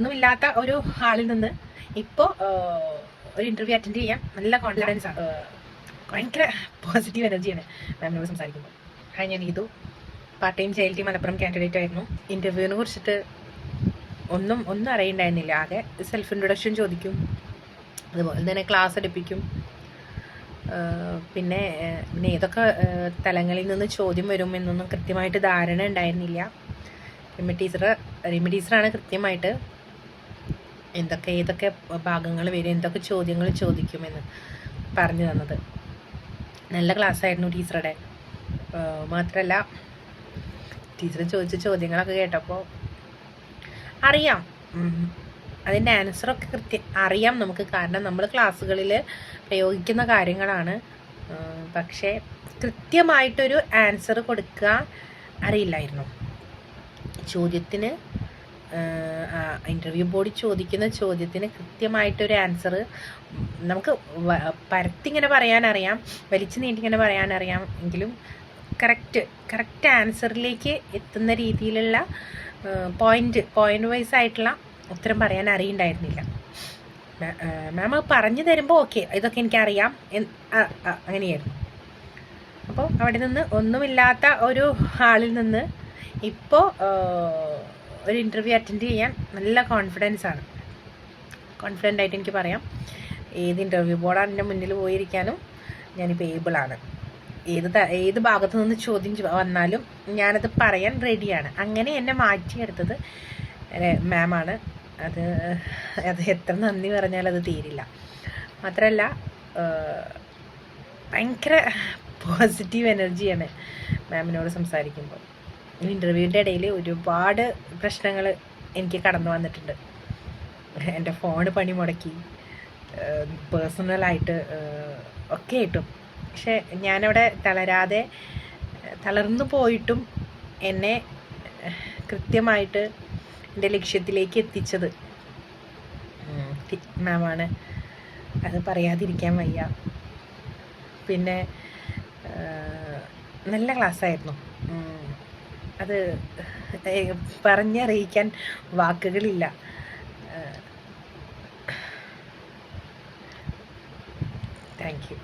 ഒന്നുമില്ലാത്ത ഒരു ആളിൽ നിന്ന് ഇപ്പോൾ ഒരു ഇൻ്റർവ്യൂ അറ്റൻഡ് ചെയ്യാൻ നല്ല കോൺഫിഡൻസ് ആണ്. ഭയങ്കര പോസിറ്റീവ് എനർജിയാണ് മാമിനോട് സംസാരിക്കുമ്പോൾ. ഞാൻ ഇതു part time JLT Malappuram candidate ആയിരുന്നു. ഇൻ്റർവ്യൂവിനെ കുറിച്ചിട്ട് ഒന്നും അറിയണ്ടായിരുന്നില്ല. ആകെ സെൽഫ് ഇൻട്രൊഡക്ഷൻ ചോദിക്കും, അതുപോലെ തന്നെ ക്ലാസ് എടുപ്പിക്കും. പിന്നെ ഏതൊക്കെ നിന്ന് ചോദ്യം വരും എന്നൊന്നും കൃത്യമായിട്ട് ധാരണ ഉണ്ടായിരുന്നില്ല. റിമി ടീച്ചറാണ് കൃത്യമായിട്ട് ഏതൊക്കെ ഭാഗങ്ങൾ വരും, എന്തൊക്കെ ചോദ്യങ്ങൾ ചോദിക്കുമെന്ന് പറഞ്ഞു തന്നത്. നല്ല ക്ലാസ്സായിരുന്നു ടീച്ചറുടെ. മാത്രമല്ല ടീച്ചർ ചോദിച്ച ചോദ്യങ്ങളൊക്കെ കേട്ടപ്പോൾ അറിയാം, അതിൻ്റെ ആൻസറൊക്കെ അറിയാം നമുക്ക്. കാരണം നമ്മൾ ക്ലാസ്സുകളിൽ പ്രയോഗിക്കുന്ന കാര്യങ്ങളാണ്. പക്ഷേ കൃത്യമായിട്ടൊരു ആൻസർ കൊടുക്കുക അറിയില്ലായിരുന്നു. ചോദ്യത്തിന് ഇൻ്റർവ്യൂ ബോർഡ് ചോദിക്കുന്ന ചോദ്യത്തിന് കൃത്യമായിട്ടൊരു ആൻസർ നമുക്ക് പരത്തിങ്ങനെ പറയാനറിയാം, വലിച്ചു നീട്ടിങ്ങനെ പറയാനറിയാം. എങ്കിലും കറക്റ്റ് ആൻസറിലേക്ക് എത്തുന്ന രീതിയിലുള്ള പോയിന്റ് വൈസ് ആയിട്ടുള്ള ഉത്തരം പറയാൻ അറിയണ്ടായിരുന്നില്ല. മാം പറഞ്ഞു തരുമ്പോൾ ഓക്കെ ഇതൊക്കെ എനിക്കറിയാം അങ്ങനെയായിരുന്നു. അപ്പോൾ അവിടെ നിന്ന് ഒന്നുമില്ലാത്ത ഒരു ആളിൽ നിന്ന് ഇപ്പോൾ ഒരു ഇൻ്റർവ്യൂ അറ്റൻഡ് ചെയ്യാൻ നല്ല കോൺഫിഡൻ്റ് ആയിട്ട് എനിക്ക് പറയാം. ഏത് ഇൻ്റർവ്യൂ ബോർഡാണ് എൻ്റെ മുന്നിൽ പോയിരിക്കാനും ഞാനിപ്പോൾ ഏബിളാണ്. ഏത് ഭാഗത്തു നിന്ന് ചോദ്യം വന്നാലും ഞാനത് പറയാൻ റെഡിയാണ്. അങ്ങനെ എന്നെ മാറ്റിയെടുത്തത് മാമാണ്. അത് എത്ര നന്ദി പറഞ്ഞാൽ അത് തീരില്ല. മാത്രമല്ല ഭയങ്കര പോസിറ്റീവ് എനർജിയാണ് മാമിനോട് സംസാരിക്കുമ്പോൾ. ഇൻ്റർവ്യൂവിൻ്റെ ഇടയിൽ ഒരുപാട് പ്രശ്നങ്ങൾ എനിക്ക് കടന്നു വന്നിട്ടുണ്ട്. എൻ്റെ ഫോണ് പണി മുടക്കി, പേഴ്സണലായിട്ട് ഒക്കെ ആയിട്ടും. പക്ഷെ ഞാനവിടെ തളർന്നു പോയിട്ടും എന്നെ കൃത്യമായിട്ട് എൻ്റെ ലക്ഷ്യത്തിലേക്ക് എത്തിച്ചത് മാമാണ്. അത് പറയാതിരിക്കാൻ വയ്യ. പിന്നെ നല്ല ക്ലാസ്സായിരുന്നു. അത് പറഞ്ഞറിയിക്കാൻ വാക്കുകളില്ല. Thank you.